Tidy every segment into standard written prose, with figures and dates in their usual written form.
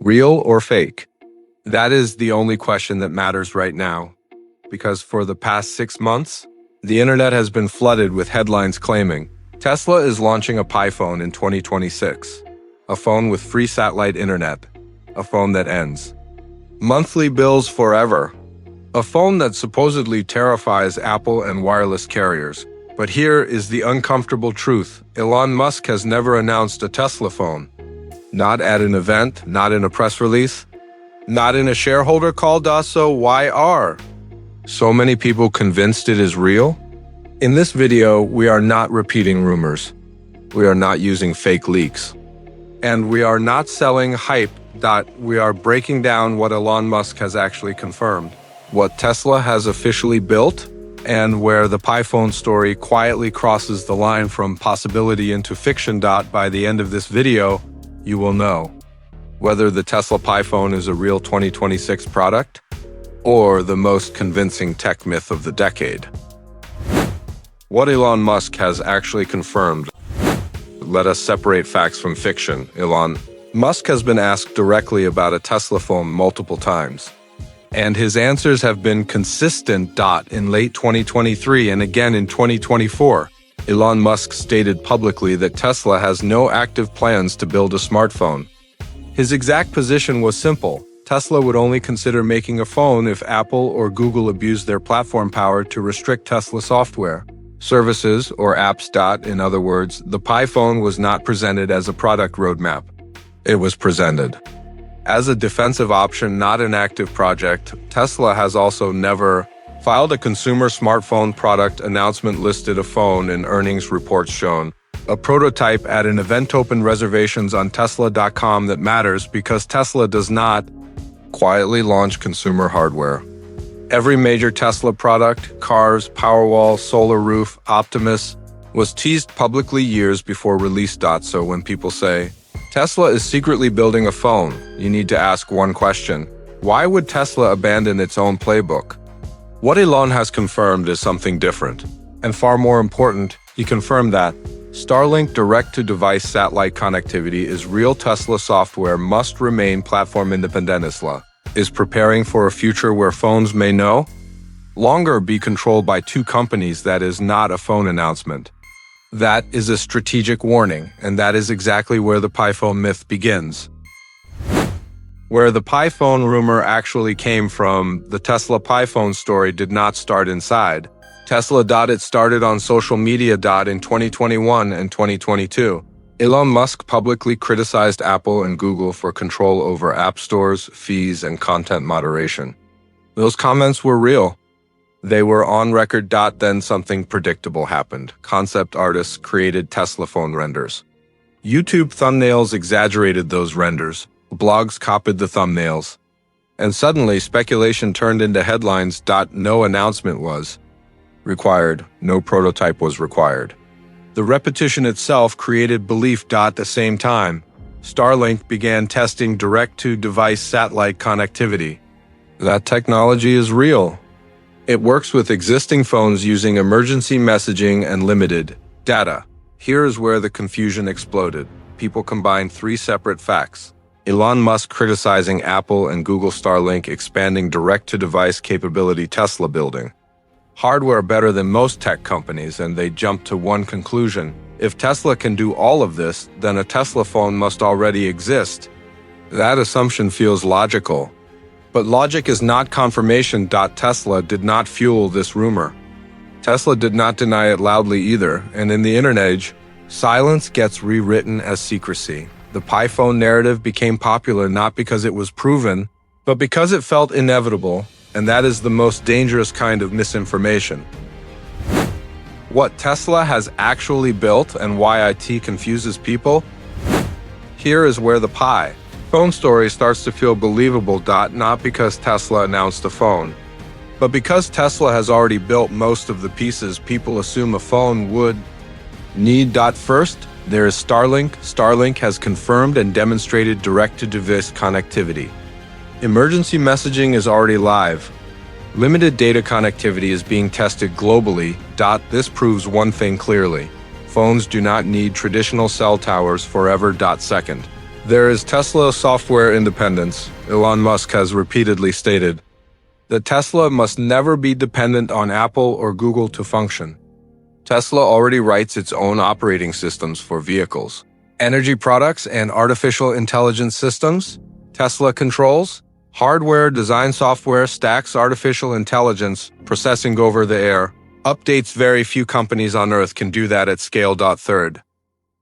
Real or fake? That is the only question that matters right now, because for the past 6 months, the internet has been flooded with headlines claiming Tesla is launching a Pi phone in 2026, a phone with free satellite internet, a phone that ends monthly bills forever, a phone that supposedly terrifies Apple and wireless carriers. But here is the uncomfortable truth. Elon Musk has never announced a Tesla phone. Not at an event, not in a press release, not in a shareholder call. So why are so many people convinced it is real? In this video, we are not repeating rumors. We are not using fake leaks. And we are not selling hype. We are breaking down what Elon Musk has actually confirmed, what Tesla has officially built, and where the Pi phone story quietly crosses the line from possibility into fiction. By the end of this video, you will know whether the Tesla Pi phone is a real 2026 product or the most convincing tech myth of the decade. What Elon Musk has actually confirmed. Let us separate facts from fiction. Elon Musk has been asked directly about a Tesla phone multiple times, and his answers have been consistent. In late 2023 and again in 2024, Elon Musk stated publicly that Tesla has no active plans to build a smartphone. His exact position was simple. Tesla would only consider making a phone if Apple or Google abused their platform power to restrict Tesla software, services, or apps. In other words, the Pi phone was not presented as a product roadmap. It was presented as a defensive option, not an active project. Tesla has also never filed a consumer smartphone product announcement, listed a phone in earnings reports, shown a prototype at an event, open reservations on Tesla.com. That matters because Tesla does not quietly launch consumer hardware. Every major Tesla product, cars, Powerwall, Solar Roof, Optimus, was teased publicly years before release. So when people say Tesla is secretly building a phone, you need to ask one question. Why would Tesla abandon its own playbook? What Elon has confirmed is something different. And far more important, he confirmed that Starlink direct-to-device satellite connectivity is real. Tesla software must remain platform independent. Tesla is preparing for a future where phones may no longer be controlled by two companies. That is not a phone announcement. That is a strategic warning, and that is exactly where the Pi phone myth begins. Where the Pi phone rumor actually came from, the Tesla Pi phone story did not start inside Tesla. It started on social media. In 2021 and 2022, Elon Musk publicly criticized Apple and Google for control over app stores, fees, and content moderation. Those comments were real. They were on record. Then something predictable happened. Concept artists created Tesla phone renders. YouTube thumbnails exaggerated those renders. Blogs copied the thumbnails. And suddenly, speculation turned into headlines. No announcement was required. No prototype was required. The repetition itself created belief. At the same time, Starlink began testing direct-to-device satellite connectivity. That technology is real. It works with existing phones using emergency messaging and limited data. Here is where the confusion exploded. People combined three separate facts. Elon Musk criticizing Apple and Google, Starlink expanding direct-to-device capability, Tesla building hardware better than most tech companies, and they jumped to one conclusion. If Tesla can do all of this, then a Tesla phone must already exist. That assumption feels logical. But logic is not confirmation. Tesla did not fuel this rumor. Tesla did not deny it loudly either, and in the internet age, silence gets rewritten as secrecy. The Pi phone narrative became popular not because it was proven, but because it felt inevitable, and that is the most dangerous kind of misinformation. What Tesla has actually built and why it confuses people? Here is where the Pi phone story starts to feel believable. Not because Tesla announced the phone, but because Tesla has already built most of the pieces people assume a phone would need. First, there is Starlink. Starlink has confirmed and demonstrated direct-to-device connectivity. Emergency messaging is already live. Limited data connectivity is being tested globally. This proves one thing clearly. Phones do not need traditional cell towers forever. Second, There is Tesla software independence. Elon Musk has repeatedly stated that Tesla must never be dependent on Apple or Google to function. Tesla already writes its own operating systems for vehicles. Energy products and artificial intelligence systems, Tesla controls. Hardware design software stacks artificial intelligence, processing over the air. Updates very few companies on Earth can do that at scale. Third,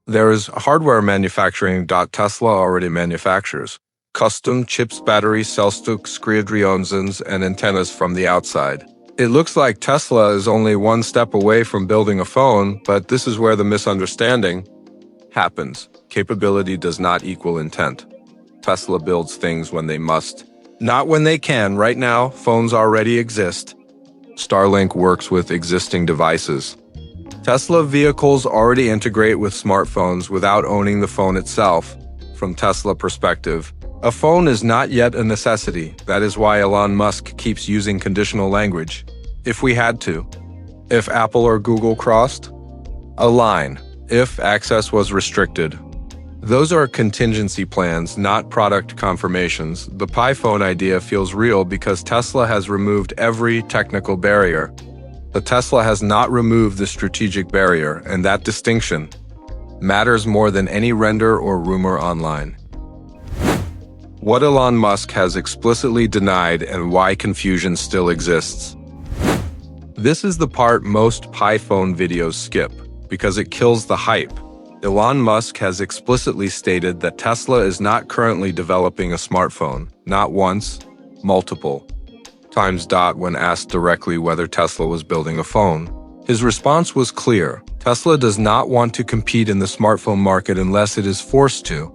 there is hardware manufacturing. Tesla already manufactures custom chips, batteries, cellstock, skriadrionsons, and antennas from the outside. It looks like Tesla is only one step away from building a phone, but this is where the misunderstanding happens. Capability does not equal intent. Tesla builds things when they must, not when they can. Right now, phones already exist. Starlink works with existing devices. Tesla vehicles already integrate with smartphones without owning the phone itself. From Tesla perspective, a phone is not yet a necessity. That is why Elon Musk keeps using conditional language. If we had to. If Apple or Google crossed a line. If access was restricted. Those are contingency plans, not product confirmations. The Pi phone idea feels real because Tesla has removed every technical barrier. But Tesla has not removed the strategic barrier, and that distinction matters more than any render or rumor online. What Elon Musk has explicitly denied and why confusion still exists. This is the part most Pi phone videos skip, because it kills the hype. Elon Musk has explicitly stated that Tesla is not currently developing a smartphone, not once, multiple times. When asked directly whether Tesla was building a phone, his response was clear. Tesla does not want to compete in the smartphone market unless it is forced to.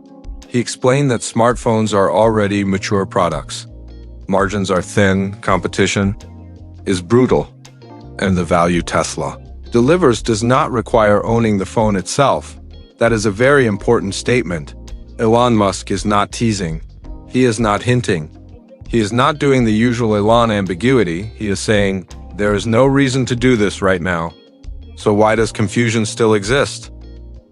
He explained that smartphones are already mature products. Margins are thin, competition is brutal, and the value Tesla delivers does not require owning the phone itself. That is a very important statement. Elon Musk is not teasing. He is not hinting. He is not doing the usual Elon ambiguity. He is saying, there is no reason to do this right now. So why does confusion still exist?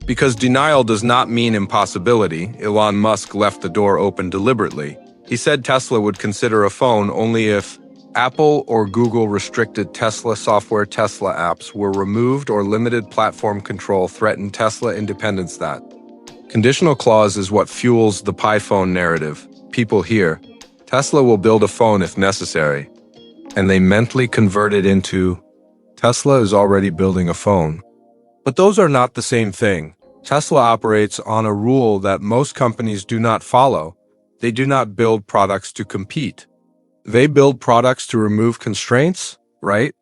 Because denial does not mean impossibility. Elon Musk left the door open deliberately. He said Tesla would consider a phone only if Apple or Google restricted Tesla software. Tesla apps were removed or limited platform control threatened Tesla independence. That conditional clause is what fuels the Pi phone narrative. People hear, Tesla will build a phone if necessary, and they mentally convert it into, Tesla is already building a phone. But those are not the same thing. Tesla operates on a rule that most companies do not follow. They do not build products to compete. They build products to remove constraints, right?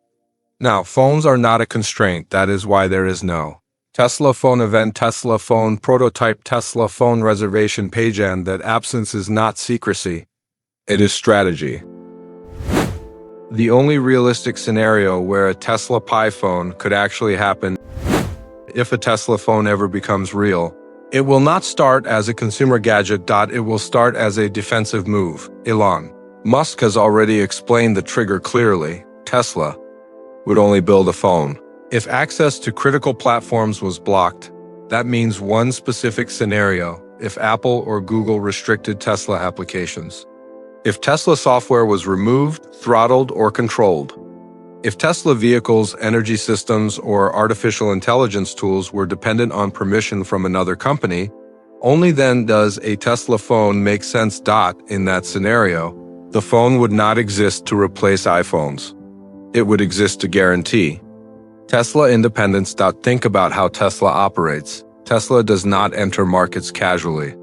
Now, phones are not a constraint. That is why there is no Tesla phone event, Tesla phone prototype, Tesla phone reservation page, and that absence is not secrecy. It is strategy. The only realistic scenario where a Tesla Pi phone could actually happen if a Tesla phone ever becomes real. It will not start as a consumer gadget. It will start as a defensive move. Elon Musk has already explained the trigger clearly. Tesla would only build a phone if access to critical platforms was blocked. That means one specific scenario: if Apple or Google restricted Tesla applications. If Tesla software was removed, throttled, or controlled. If Tesla vehicles, energy systems, or artificial intelligence tools were dependent on permission from another company, only then does a Tesla phone make sense. In that scenario, the phone would not exist to replace iPhones. It would exist to guarantee Tesla independence. Think about how Tesla operates. Tesla does not enter markets casually.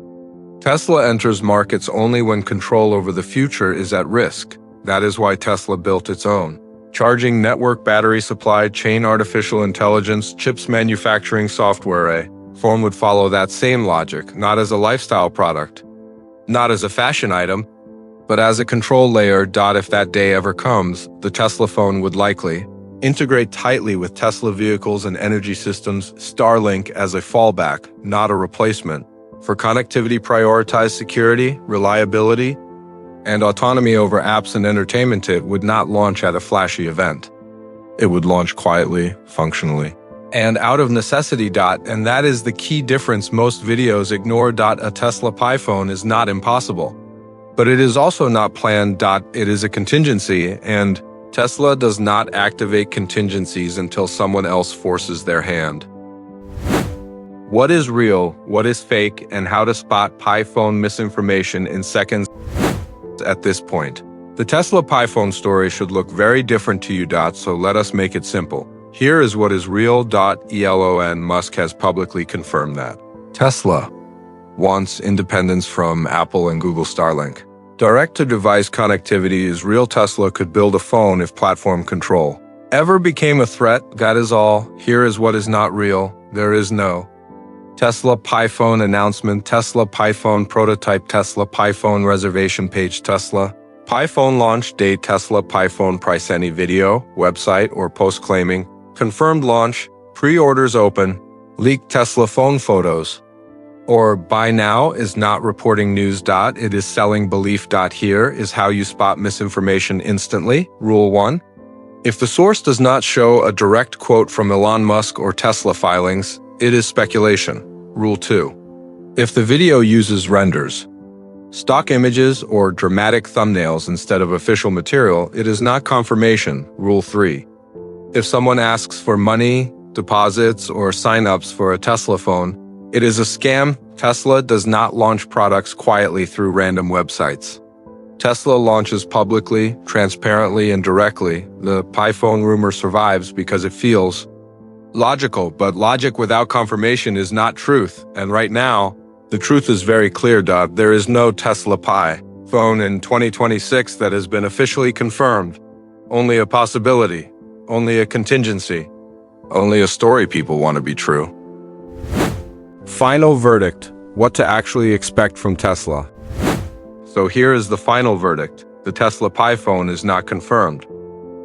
Tesla enters markets only when control over the future is at risk. That is why Tesla built its own charging network, battery supply chain, artificial intelligence, chips manufacturing software. A phone would follow that same logic, not as a lifestyle product, not as a fashion item, but as a control layer. If that day ever comes, the Tesla phone would likely integrate tightly with Tesla vehicles and energy systems. Starlink as a fallback, not a replacement. For connectivity, prioritize security, reliability, and autonomy over apps and entertainment. It would not launch at a flashy event. It would launch quietly, functionally, and out of necessity. And that is the key difference. Most videos ignore. A Tesla Pi phone is not impossible, but it is also not planned. It is a contingency, and Tesla does not activate contingencies until someone else forces their hand. What is real, what is fake, and how to spot Pi phone misinformation in seconds. At this point, the Tesla Pi phone story should look very different to you. So let us make it simple. Here is what is real. Elon Musk has publicly confirmed that Tesla wants independence from Apple and Google Starlink. Direct-to-device connectivity is real. Tesla could build a phone if platform control ever became a threat. That is all. Here is what is not real. There is no Tesla Pi phone announcement, Tesla Pi phone prototype, Tesla Pi phone reservation page, Tesla Pi phone launch date, Tesla Pi phone price. Any video, website, or post claiming confirmed launch, pre-orders open, leaked Tesla phone photos, or buy now is not reporting news. It is selling belief. Here is how you spot misinformation instantly. Rule 1. If the source does not show a direct quote from Elon Musk or Tesla filings, it is speculation. Rule 2. If the video uses renders, stock images, or dramatic thumbnails instead of official material, it is not confirmation. Rule 3. If someone asks for money, deposits, or sign-ups for a Tesla phone, it is a scam. Tesla does not launch products quietly through random websites. Tesla launches publicly, transparently, and directly. The Pi phone rumor survives because it feels logical, but logic without confirmation is not truth. And right now, the truth is very clear. There is no Tesla Pi phone in 2026 that has been officially confirmed. Only a possibility, only a contingency, only a story people want to be true. Final verdict: what to actually expect from Tesla. So here is the final verdict. The Tesla Pi phone is not confirmed.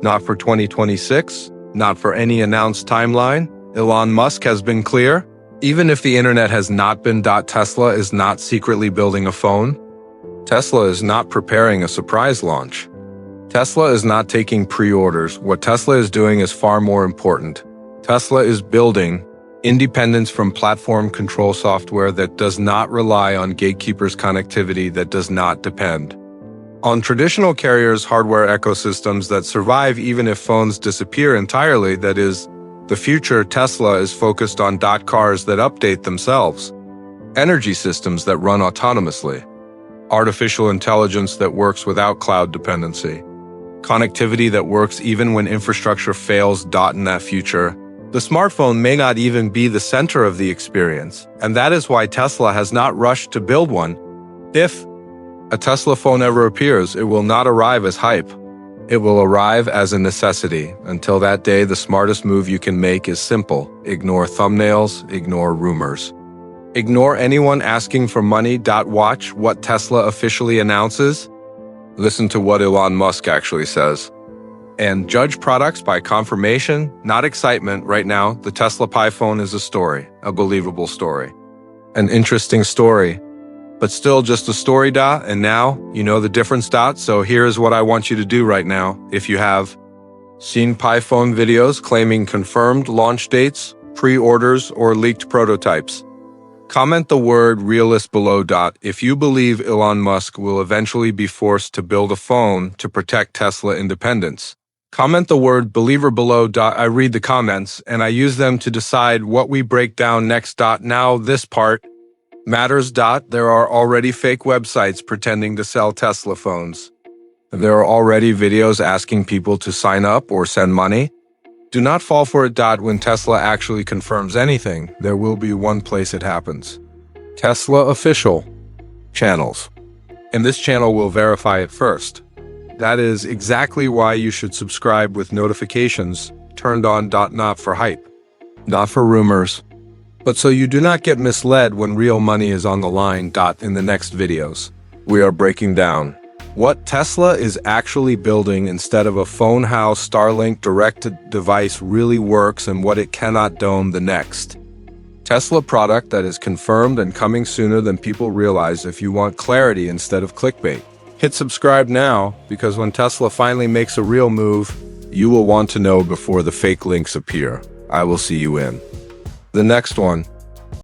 Not for 2026, not for any announced timeline. Elon Musk has been clear. Even if the internet has not been. Tesla is not secretly building a phone. Tesla is not preparing a surprise launch. Tesla is not taking pre-orders. What Tesla is doing is far more important. Tesla is building independence from platform control software that does not rely on gatekeepers, connectivity that does not depend on traditional carriers, hardware ecosystems that survive even if phones disappear entirely. That is the future. Tesla is focused on cars that update themselves, energy systems that run autonomously, artificial intelligence that works without cloud dependency, connectivity that works even when infrastructure fails. In that future, the smartphone may not even be the center of the experience, and that is why Tesla has not rushed to build one. If a Tesla phone ever appears, it will not arrive as hype. It will arrive as a necessity. Until that day, the smartest move you can make is simple. Ignore thumbnails, ignore rumors. Ignore anyone asking for money. Watch what Tesla officially announces. Listen to what Elon Musk actually says. And judge products by confirmation, not excitement. Right now, the Tesla Pi phone is a story, a believable story, an interesting story, but still just a story. And now, you know the difference. So here is what I want you to do right now. If you have seen Pi phone videos claiming confirmed launch dates, pre-orders, or leaked prototypes, comment the word realist below. If you believe Elon Musk will eventually be forced to build a phone to protect Tesla independence, comment the word believer below. I read the comments and I use them to decide what we break down next. Now this part matters. There are already fake websites pretending to sell Tesla phones. There are already videos asking people to sign up or send money. Do not fall for it. When Tesla actually confirms anything, there will be one place it happens: Tesla official channels. And this channel will verify it first. That is exactly why you should subscribe with notifications turned on. Not for hype, not for rumors, but so you do not get misled when real money is on the line. In the next videos, we are breaking down what Tesla is actually building instead of a phone, how Starlink direct-to-device really works, and what it cannot do. The next Tesla product that is confirmed and coming sooner than people realize. If you want clarity instead of clickbait, hit subscribe now, because when Tesla finally makes a real move, you will want to know before the fake links appear. I will see you in the next one.